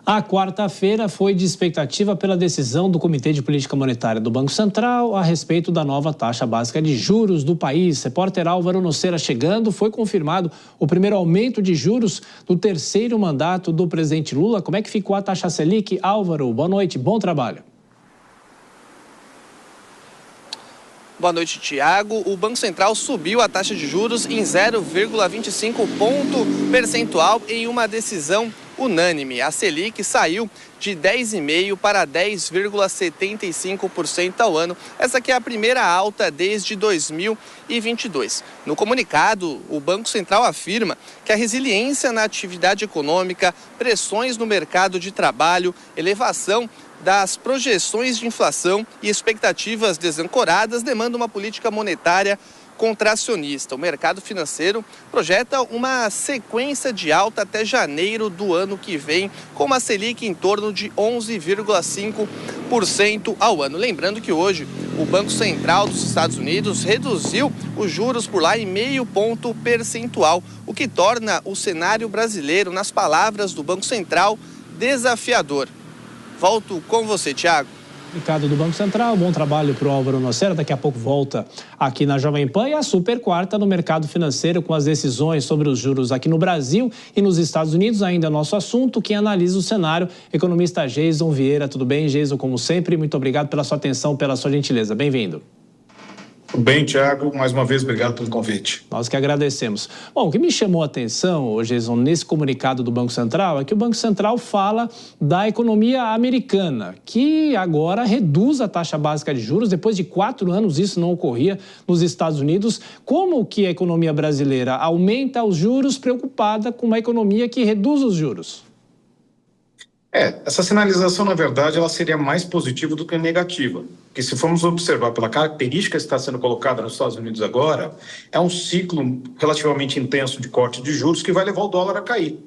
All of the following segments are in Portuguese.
A quarta-feira foi de expectativa pela decisão do Comitê de Política Monetária do Banco Central a respeito da nova taxa básica de juros do país. Repórter Álvaro Nocera chegando, foi confirmado o primeiro aumento de juros do terceiro mandato do presidente Lula. Como é que ficou a taxa Selic? Álvaro, boa noite, bom trabalho. Boa noite, Tiago. O Banco Central subiu a taxa de juros em 0,25 ponto percentual em uma decisão unânime. A Selic saiu de 10,5% para 10,75% ao ano. Essa aqui é a primeira alta desde 2022. No comunicado, o Banco Central afirma que a resiliência na atividade econômica, pressões no mercado de trabalho, elevação das projeções de inflação e expectativas desancoradas demandam uma política monetária contracionista. O mercado financeiro projeta uma sequência de alta até janeiro do ano que vem, com uma Selic em torno de 11,5% ao ano. Lembrando que hoje o Banco Central dos Estados Unidos reduziu os juros por lá em 0,5 ponto percentual, o que torna o cenário brasileiro, nas palavras do Banco Central, desafiador. Volto com você, Tiago. Ricardo do Banco Central, bom trabalho para o Álvaro Nocera. Daqui a pouco volta aqui na Jovem Pan. E a super quarta no mercado financeiro com as decisões sobre os juros aqui no Brasil e nos Estados Unidos. Ainda nosso assunto, quem analisa o cenário, economista Geison Vieira. Tudo bem, Geison? Como sempre, muito obrigado pela sua atenção, pela sua gentileza. Bem-vindo. Tudo bem, Tiago. Mais uma vez, obrigado pelo convite. Nós que agradecemos. Bom, o que me chamou a atenção, Geison, nesse comunicado do Banco Central é que o Banco Central fala da economia americana, que agora reduz a taxa básica de juros. Depois de 4 anos, isso não ocorria nos Estados Unidos. Como que a economia brasileira aumenta os juros preocupada com uma economia que reduz os juros? Essa sinalização, na verdade, ela seria mais positiva do que negativa. Porque se formos observar pela característica que está sendo colocada nos Estados Unidos agora, é um ciclo relativamente intenso de corte de juros que vai levar o dólar a cair.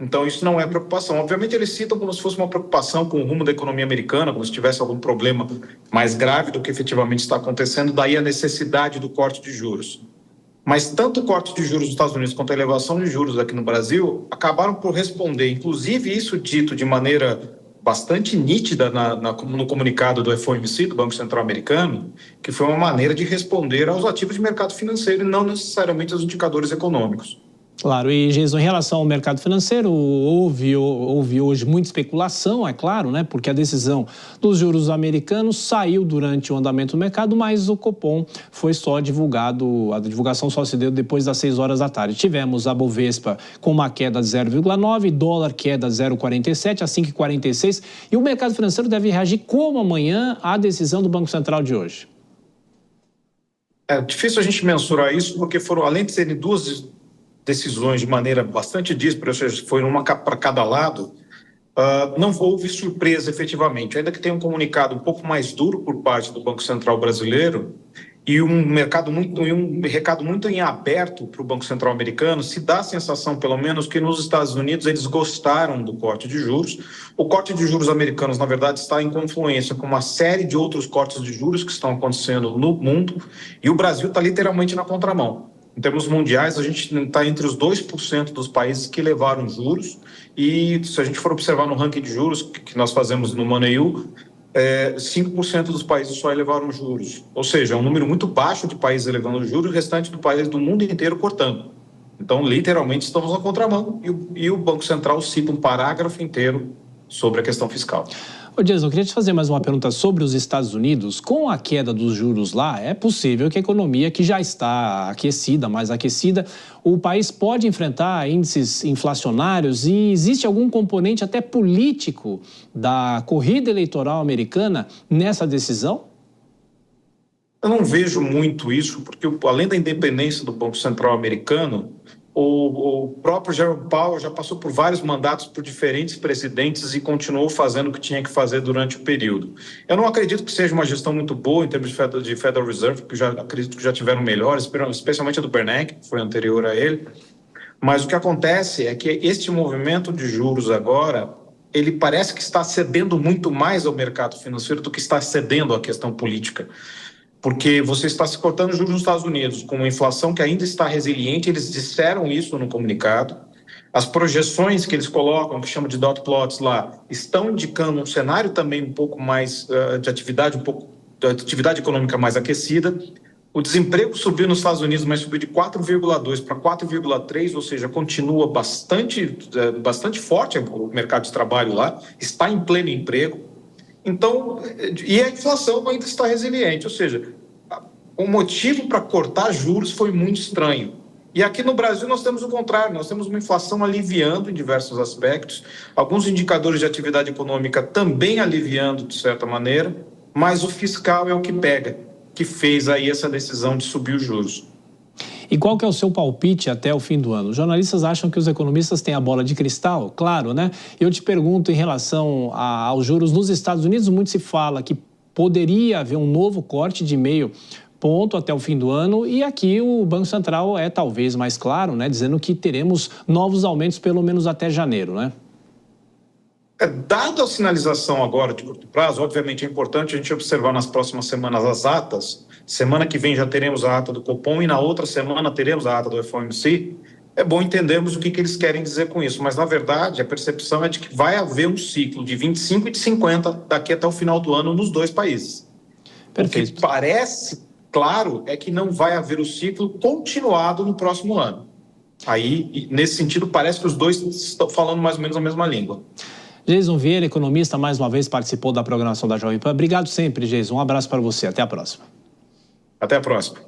Então, isso não é preocupação. Obviamente, eles citam como se fosse uma preocupação com o rumo da economia americana, como se tivesse algum problema mais grave do que efetivamente está acontecendo, daí a necessidade do corte de juros. Mas tanto o corte de juros dos Estados Unidos quanto a elevação de juros aqui no Brasil acabaram por responder, inclusive isso dito de maneira bastante nítida no comunicado do FOMC, do Banco Central Americano, que foi uma maneira de responder aos ativos de mercado financeiro e não necessariamente aos indicadores econômicos. Claro, e Geison, em relação ao mercado financeiro, houve hoje muita especulação, é claro, né? Porque a decisão dos juros americanos saiu durante o andamento do mercado, mas o Copom foi só divulgado, a divulgação só se deu depois das 6 horas da tarde. Tivemos a Bovespa com uma queda de 0,9, dólar queda 0,47 a 5,46, e o mercado financeiro deve reagir como amanhã à decisão do Banco Central de hoje? É difícil a gente mensurar isso, porque foram, além de serem duas decisões de maneira bastante díspara, ou seja, foi uma para cada lado, não houve surpresa efetivamente, ainda que tenha um comunicado um pouco mais duro por parte do Banco Central brasileiro e um recado muito em aberto para o Banco Central americano. Se dá a sensação, pelo menos, que nos Estados Unidos eles gostaram do corte de juros. O corte de juros americanos, na verdade, está em confluência com uma série de outros cortes de juros que estão acontecendo no mundo, e o Brasil está literalmente na contramão. Em termos mundiais, a gente está entre os 2% dos países que levaram juros, e se a gente for observar no ranking de juros que nós fazemos no MoneyU, 5% dos países só elevaram juros. Ou seja, é um número muito baixo de países elevando juros e o restante do país do mundo inteiro cortando. Então, literalmente, estamos na contramão, e o Banco Central cita um parágrafo inteiro sobre a questão fiscal. Ô, Geison, eu queria te fazer mais uma pergunta sobre os Estados Unidos. Com a queda dos juros lá, é possível que a economia, que já está aquecida, mais aquecida, o país pode enfrentar índices inflacionários, e existe algum componente até político da corrida eleitoral americana nessa decisão? Eu não vejo muito isso, porque além da independência do Banco Central americano, o próprio Jerome Powell já passou por vários mandatos por diferentes presidentes e continuou fazendo o que tinha que fazer durante o período. Eu não acredito que seja uma gestão muito boa em termos de Federal Reserve, porque eu acredito que já tiveram melhores, especialmente a do Bernanke, que foi anterior a ele. Mas o que acontece é que este movimento de juros agora, ele parece que está cedendo muito mais ao mercado financeiro do que está cedendo à questão política. Porque você está se cortando juros nos Estados Unidos com uma inflação que ainda está resiliente, eles disseram isso no comunicado. As projeções que eles colocam, que chamam de dot plots lá, estão indicando um cenário também um pouco mais de atividade, de atividade econômica mais aquecida. O desemprego subiu nos Estados Unidos, mas subiu de 4,2 para 4,3, ou seja, continua bastante forte o mercado de trabalho lá, está em pleno emprego. Então, e a inflação ainda está resiliente, ou seja, o motivo para cortar juros foi muito estranho. E aqui no Brasil nós temos o contrário, nós temos uma inflação aliviando em diversos aspectos, alguns indicadores de atividade econômica também aliviando de certa maneira, mas o fiscal é o que pega, que fez aí essa decisão de subir os juros. E qual que é o seu palpite até o fim do ano? Os jornalistas acham que os economistas têm a bola de cristal? Claro, né? Eu te pergunto em relação aos juros nos Estados Unidos, muito se fala que poderia haver um novo corte de 0,5 ponto até o fim do ano, e aqui o Banco Central é talvez mais claro, né, dizendo que teremos novos aumentos pelo menos até janeiro, né? Dada a sinalização agora de curto prazo, obviamente é importante a gente observar nas próximas semanas as atas. Semana que vem já teremos a ata do Copom e na outra semana teremos a ata do FOMC. É bom entendermos o que eles querem dizer com isso, mas na verdade a percepção é de que vai haver um ciclo de 25 e de 50 daqui até o final do ano nos dois países. Perfeito. O que parece claro é que não vai haver o ciclo continuado no próximo ano. Aí, nesse sentido, parece que os dois estão falando mais ou menos a mesma língua. Geison Vieira, economista, mais uma vez participou da programação da Jovem Pan. Obrigado sempre, Geison. Um abraço para você. Até a próxima. Até a próxima.